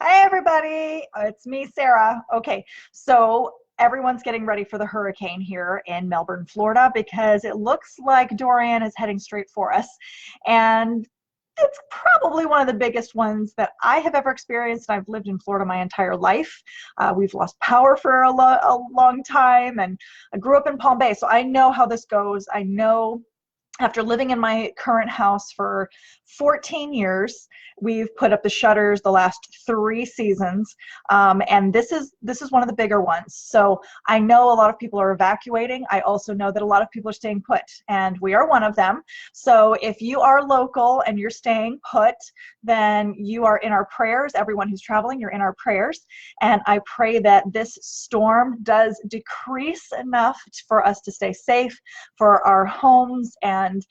Hi, everybody. It's me, Sarah. Okay, so everyone's getting ready for the hurricane here in Melbourne, Florida, because it looks like Dorian is heading straight for us. And it's probably one of the biggest ones that I have ever experienced. I've lived in Florida my entire life. We've lost power for a long time, and I grew up in Palm Bay, so I know how this goes. I know after living in my current house for 14 years, we've put up the shutters the last 3 seasons, and this is one of the bigger ones. So I know a lot of people are evacuating. I also know that a lot of people are staying put, and we are one of them. So if you are local and you're staying put, then you are in our prayers. Everyone who's traveling, you're in our prayers, and I pray that this storm does decrease enough for us to stay safe, for our homes, and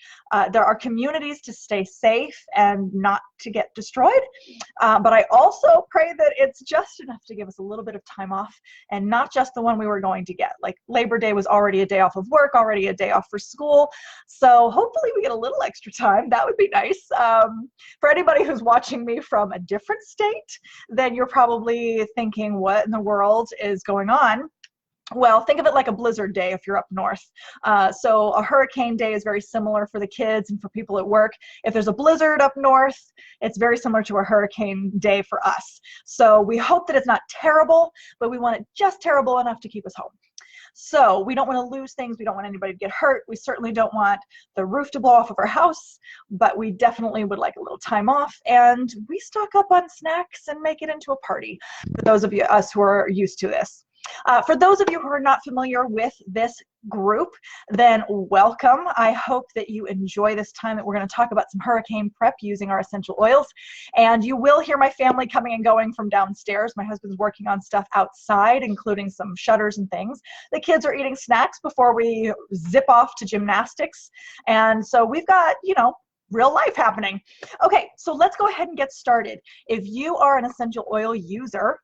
there are communities to stay safe and not to get destroyed. But I also pray that it's just enough to give us a little bit of time off, and not just the one we were going to get. Like Labor Day was already a day off of work, already a day off for school. So hopefully we get a little extra time. That would be nice. For anybody who's watching me from a different state, then you're probably thinking, what in the world is going on? Well, think of it like a blizzard day if you're up north. So a hurricane day is very similar for the kids and for people at work. If there's a blizzard up north, it's very similar to a hurricane day for us. So we hope that it's not terrible, but we want it just terrible enough to keep us home. So we don't want to lose things. We don't want anybody to get hurt. We certainly don't want the roof to blow off of our house, but we definitely would like a little time off. And we stock up on snacks and make it into a party for those of us who are used to this. For those of you who are not familiar with this group, then welcome. I hope that you enjoy this time that we're going to talk about some hurricane prep using our essential oils. And you will hear my family coming and going from downstairs. My husband's working on stuff outside, including some shutters and things. The kids are eating snacks before we zip off to gymnastics. And so we've got, real life happening. Okay, so let's go ahead and get started. If you are an essential oil user,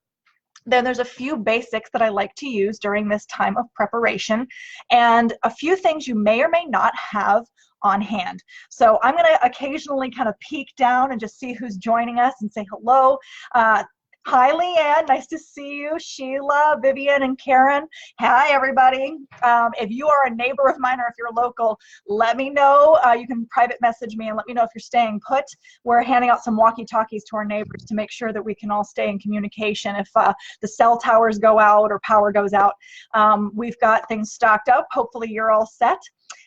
then there's a few basics that I like to use during this time of preparation, and a few things you may or may not have on hand. So I'm going to occasionally kind of peek down and just see who's joining us and say hello. Hi, Leanne. Nice to see you. Sheila, Vivian, and Karen. Hi, everybody. If you are a neighbor of mine or if you're local, let me know. You can private message me and let me know if you're staying put. We're handing out some walkie-talkies to our neighbors to make sure that we can all stay in communication if the cell towers go out or power goes out. We've got things stocked up. Hopefully you're all set.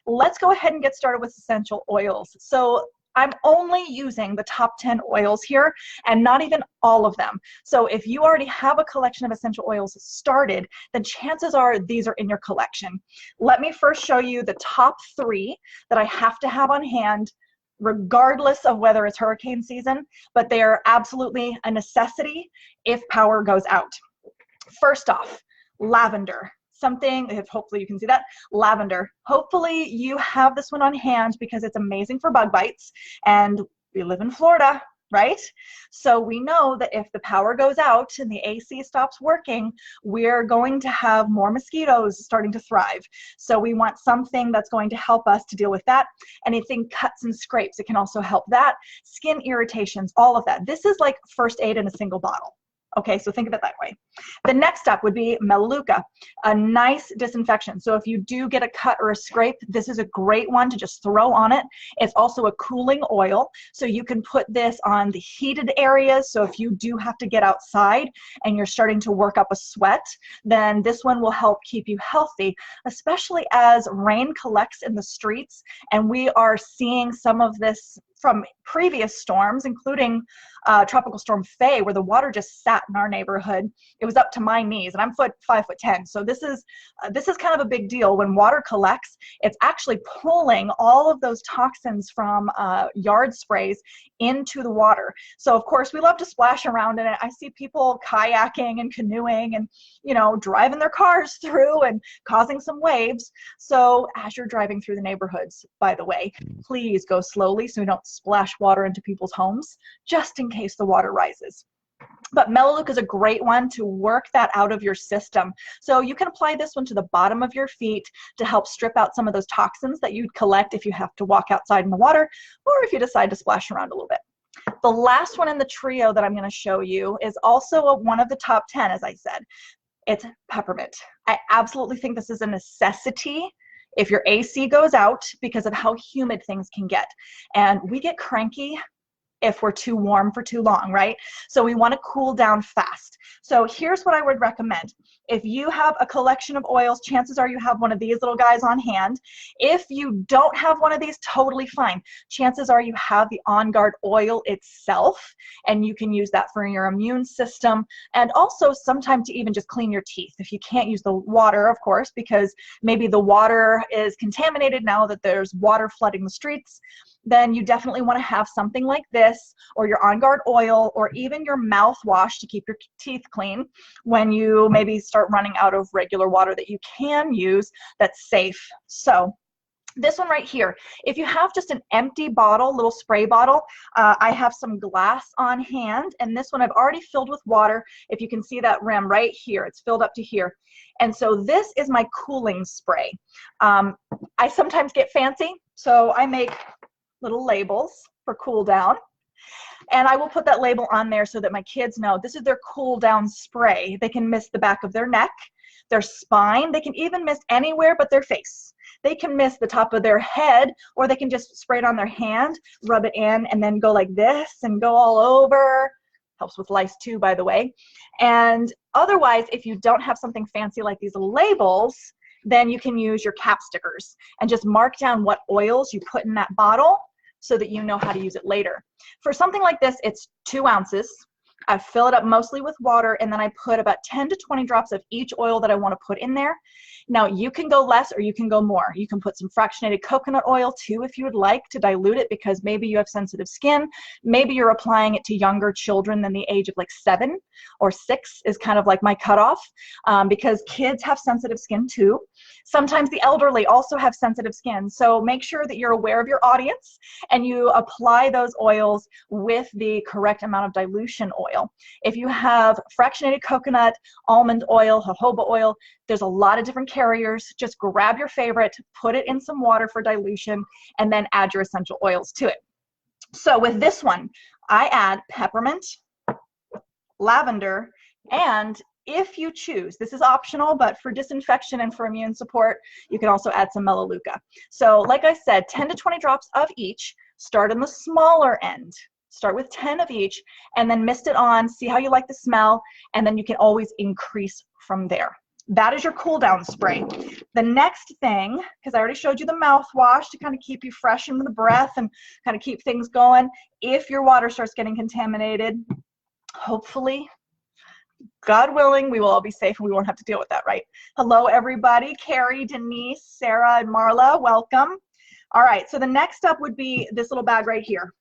Let's go ahead and get started with essential oils. So I'm only using the top 10 oils here and not even all of them. So if you already have a collection of essential oils started, then chances are these are in your collection. Let me first show you the top 3 that I have to have on hand regardless of whether it's hurricane season, but they are absolutely a necessity if power goes out. First off, lavender. Something, if hopefully you can see that, lavender. Hopefully you have this one on hand because it's amazing for bug bites, and we live in Florida, right? So we know that if the power goes out and the AC stops working, we're going to have more mosquitoes starting to thrive. So we want something that's going to help us to deal with that. Anything cuts and scrapes, it can also help that. Skin irritations, all of that. This is like first aid in a single bottle. Okay, so think of it that way. The next step would be Melaleuca, a nice disinfection. So if you do get a cut or a scrape, this is a great one to just throw on it. It's also a cooling oil, so you can put this on the heated areas. So if you do have to get outside and you're starting to work up a sweat, then this one will help keep you healthy, especially as rain collects in the streets. And we are seeing some of this from previous storms, including Tropical Storm Faye, where the water just sat in our neighborhood. It was up to my knees, and I'm 5'10", so this is kind of a big deal. When water collects, it's actually pulling all of those toxins from yard sprays into the water. So of course we love to splash around in it. I see people kayaking and canoeing and driving their cars through and causing some waves. So as you're driving through the neighborhoods, by the way, please go slowly so you don't splash water into people's homes, just in case the water rises. But Melaleuca is a great one to work that out of your system. So you can apply this one to the bottom of your feet to help strip out some of those toxins that you'd collect if you have to walk outside in the water, or if you decide to splash around a little bit. The last one in the trio that I'm going to show you is also one of the top 10, as I said. It's peppermint. I absolutely think this is a necessity if your AC goes out because of how humid things can get. And we get cranky if we're too warm for too long, right? So we want to cool down fast. So here's what I would recommend. If you have a collection of oils, chances are you have one of these little guys on hand. If you don't have one of these, totally fine. Chances are you have the On Guard oil itself, and you can use that for your immune system, and also sometimes to even just clean your teeth. If you can't use the water, of course, because maybe the water is contaminated now that there's water flooding the streets, then you definitely want to have something like this, or your On Guard oil, or even your mouthwash to keep your teeth clean when you maybe start running out of regular water that you can use that's safe. So this one right here, if you have just an empty bottle, little spray bottle, I have some glass on hand, and this one I've already filled with water. If you can see that rim right here, it's filled up to here. And so this is my cooling spray. I sometimes get fancy, so I make little labels for cool down, and I will put that label on there so that my kids know this is their cool down spray. They can miss the back of their neck, their spine, they can even miss anywhere but their face. They can miss the top of their head, or they can just spray it on their hand, rub it in, and then go like this and go all over. Helps with lice too, by the way. And otherwise, if you don't have something fancy like these labels, then you can use your cap stickers and just mark down what oils you put in that bottle so that you know how to use it later. For something like this, it's 2 ounces. I fill it up mostly with water, and then I put about 10 to 20 drops of each oil that I want to put in there. Now, you can go less or you can go more. You can put some fractionated coconut oil too if you would like to dilute it, because maybe you have sensitive skin. Maybe you're applying it to younger children than the age of like 7 or 6 is kind of like my cutoff, because kids have sensitive skin too. Sometimes the elderly also have sensitive skin. So make sure that you're aware of your audience and you apply those oils with the correct amount of dilution oil. If you have fractionated coconut, almond oil, jojoba oil, there's a lot of different carriers. Just grab your favorite, put it in some water for dilution, and then add your essential oils to it. So with this one, I add peppermint, lavender, and if you choose, this is optional, but for disinfection and for immune support, you can also add some melaleuca. So like I said, 10 to 20 drops of each. Start on the smaller end. Start with 10 of each, and then mist it on, see how you like the smell, and then you can always increase from there. That is your cool down spray. The next thing, because I already showed you the mouthwash to kind of keep you fresh in the breath and kind of keep things going. If your water starts getting contaminated, hopefully, God willing, we will all be safe and we won't have to deal with that, right? Hello, everybody. Carrie, Denise, Sarah, and Marla, welcome. All right, so the next up would be this little bag right here.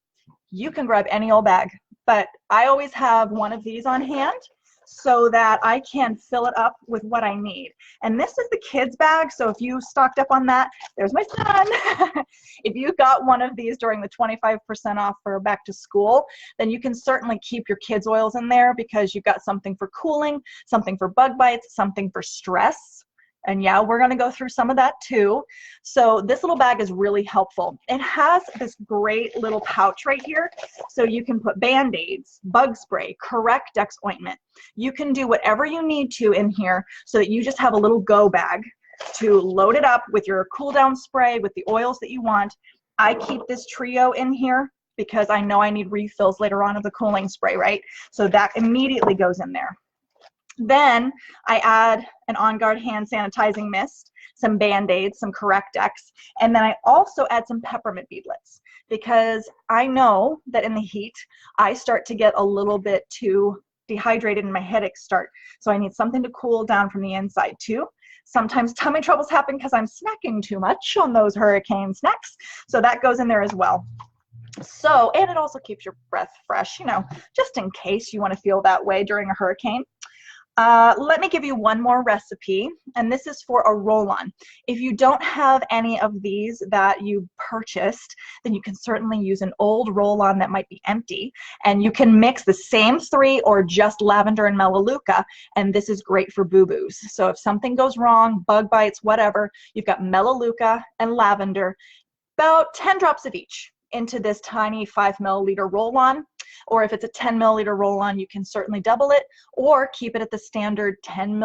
You can grab any old bag, but I always have one of these on hand so that I can fill it up with what I need. And this is the kids bag, so if you stocked up on that, there's my son. If you got one of these during the 25% off for back to school, then you can certainly keep your kids' oils in there because you've got something for cooling, something for bug bites, something for stress. And yeah, we're going to go through some of that too. So this little bag is really helpful. It has this great little pouch right here. So you can put Band-Aids, bug spray, Correct-X ointment. You can do whatever you need to in here so that you just have a little go bag to load it up with your cool down spray, with the oils that you want. I keep this trio in here because I know I need refills later on of the cooling spray, right? So that immediately goes in there. Then I add an On Guard hand sanitizing mist, some Band-Aids, some Correct-X, and then I also add some peppermint beadlets because I know that in the heat, I start to get a little bit too dehydrated and my headaches start. So I need something to cool down from the inside too. Sometimes tummy troubles happen because I'm snacking too much on those hurricane snacks. So that goes in there as well. So, and it also keeps your breath fresh, you know, just in case you want to feel that way during a hurricane. Let me give you one more recipe, and this is for a roll-on. If you don't have any of these that you purchased, then you can certainly use an old roll-on that might be empty, and you can mix the same 3 or just lavender and melaleuca, and this is great for boo-boos. So if something goes wrong, bug bites, whatever, you've got melaleuca and lavender, about 10 drops of each. into this tiny 5 milliliter roll-on, or if it's a 10 milliliter roll-on, you can certainly double it, or keep it at the standard 10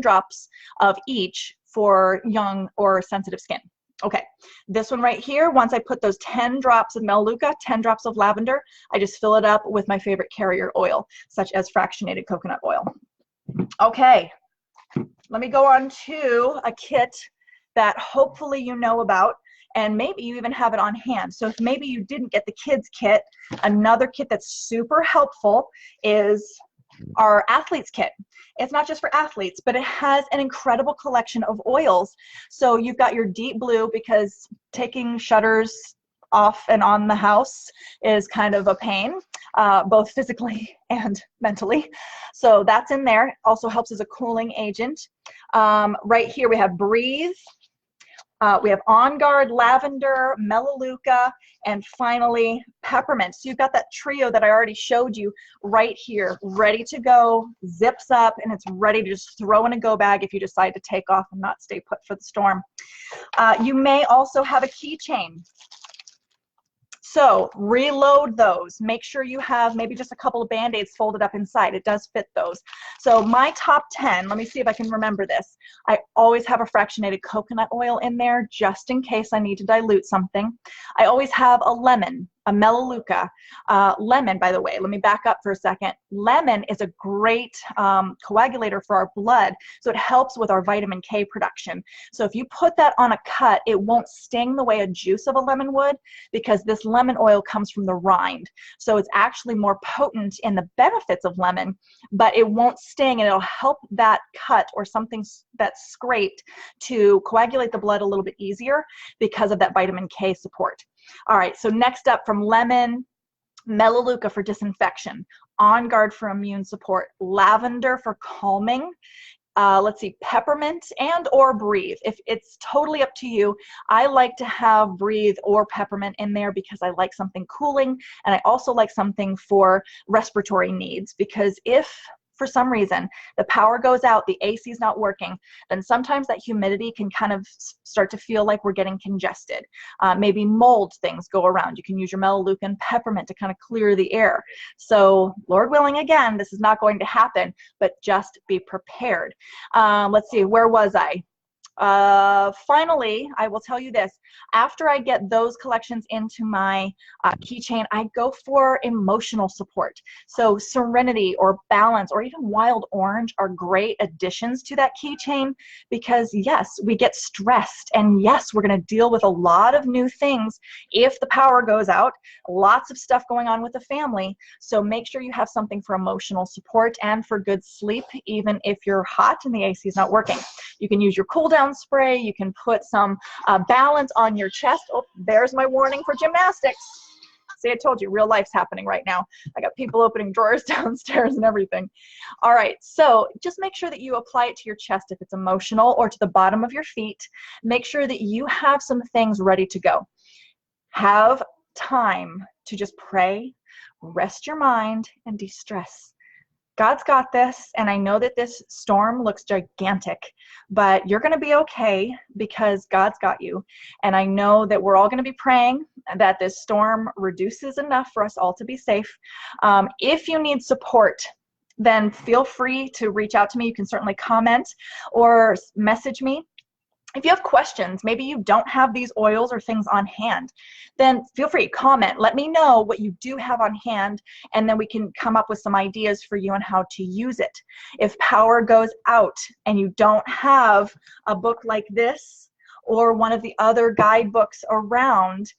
drops of each for young or sensitive skin. Okay, this one right here, once I put those 10 drops of Melaleuca, 10 drops of lavender, I just fill it up with my favorite carrier oil, such as fractionated coconut oil. Okay, let me go on to a kit that hopefully you know about, and maybe you even have it on hand. So if maybe you didn't get the kids kit, another kit that's super helpful is our athletes kit. It's not just for athletes, but it has an incredible collection of oils. So you've got your deep blue, because taking shutters off and on the house is kind of a pain, both physically and mentally. So that's in there. Also helps as a cooling agent. Right here we have Breathe. We have On Guard, Lavender, Melaleuca, and finally Peppermint. So you've got that trio that I already showed you right here, ready to go, zips up, and it's ready to just throw in a go bag if you decide to take off and not stay put for the storm. You may also have a keychain. So reload those. Make sure you have maybe just a couple of Band-Aids folded up inside. It does fit those. So my top 10, let me see if I can remember this. I always have a fractionated coconut oil in there just in case I need to dilute something. I always have a lemon, a Melaleuca. Lemon, by the way, let me back up for a second. Lemon is a great coagulator for our blood, so it helps with our vitamin K production. So if you put that on a cut, it won't sting the way a juice of a lemon would, because this lemon oil comes from the rind. So it's actually more potent in the benefits of lemon, but it won't sting, and it'll help that cut or something that's scraped to coagulate the blood a little bit easier because of that vitamin K support. All right, so next up from lemon, Melaleuca for disinfection, On Guard for immune support, lavender for calming, let's see, peppermint and or Breathe. If it's totally up to you, I like to have Breathe or peppermint in there because I like something cooling, and I also like something for respiratory needs, because if for some reason the power goes out, the AC is not working, then sometimes that humidity can kind of start to feel like we're getting congested. Maybe mold things go around. You can use your Melaleuca and peppermint to kind of clear the air. So Lord willing, again, this is not going to happen, but just be prepared. Let's see, where was I? Finally, I will tell you this. After I get those collections into my keychain, I go for emotional support. So Serenity or Balance or even Wild Orange are great additions to that keychain, because yes, we get stressed, and yes, we're going to deal with a lot of new things if the power goes out, lots of stuff going on with the family. So make sure you have something for emotional support and for good sleep, even if you're hot and the AC is not working. You can use your cool down spray. You can put some balance on your chest. Oh, there's my warning for gymnastics. See, I told you, real life's happening right now. I got people opening drawers downstairs and everything. All right, so just make sure that you apply it to your chest if it's emotional, or to the bottom of your feet. Make sure that you have some things ready to go. Have time to just pray, rest your mind, and de-stress. God's got this, and I know that this storm looks gigantic, but you're going to be okay because God's got you. And I know that we're all going to be praying that this storm reduces enough for us all to be safe. If you need support, then feel free to reach out to me. You can certainly comment or message me. If you have questions, maybe you don't have these oils or things on hand, then feel free, comment. Let me know what you do have on hand, and then we can come up with some ideas for you on how to use it. If power goes out and you don't have a book like this or one of the other guidebooks around,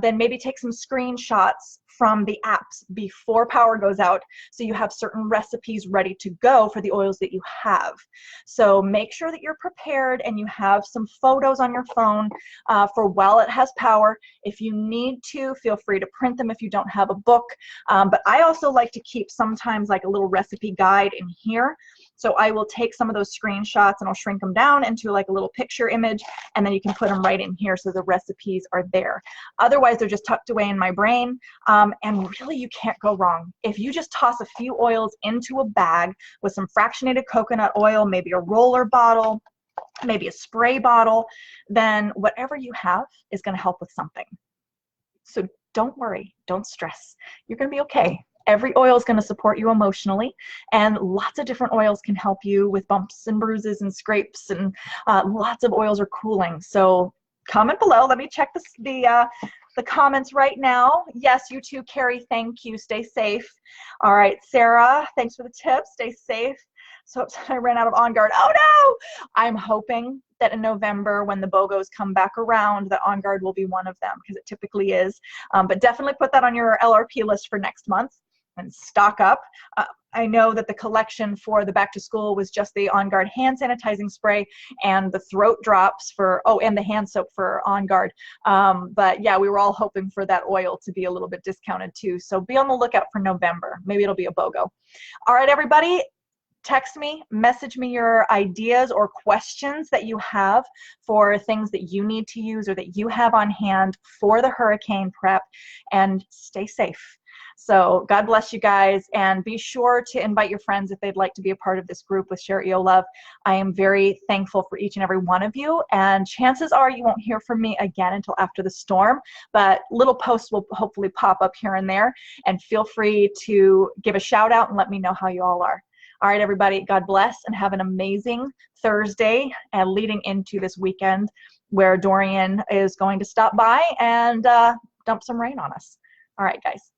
then maybe take some screenshots from the apps before power goes out, so you have certain recipes ready to go for the oils that you have. So make sure that you're prepared and you have some photos on your phone for while it has power. If you need to, feel free to print them if you don't have a book. But I also like to keep sometimes like a little recipe guide in here. So I will take some of those screenshots and I'll shrink them down into like a little picture image, and then you can put them right in here so the recipes are there. Otherwise, they're just tucked away in my brain. And really, you can't go wrong. If you just toss a few oils into a bag with some fractionated coconut oil, maybe a roller bottle, maybe a spray bottle, then whatever you have is going to help with something. So don't worry, don't stress. You're going to be okay. Every oil is going to support you emotionally, and lots of different oils can help you with bumps and bruises and scrapes, and lots of oils are cooling. So comment below. Let me check the comments right now. Yes, you too, Carrie. Thank you. Stay safe. All right, Sarah, thanks for the tips. Stay safe. So I ran out of On Guard. Oh no! I'm hoping that in November, when the BOGOs come back around, that On Guard will be one of them, because it typically is. But definitely put that on your LRP list for next month and stock up. I know that the collection for the back to school was just the On Guard hand sanitizing spray and the throat drops for, oh, and the hand soap for On Guard. But yeah, we were all hoping for that oil to be a little bit discounted too. So be on the lookout for November. Maybe it'll be a BOGO. All right, everybody. Text me, message me your ideas or questions that you have for things that you need to use or that you have on hand for the hurricane prep, and stay safe. So God bless you guys, and be sure to invite your friends if they'd like to be a part of this group with Share EO Love. I am very thankful for each and every one of you, and chances are you won't hear from me again until after the storm, but little posts will hopefully pop up here and there, and feel free to give a shout out and let me know how you all are. All right, everybody, God bless, and have an amazing Thursday and leading into this weekend where Dorian is going to stop by and dump some rain on us. All right, guys.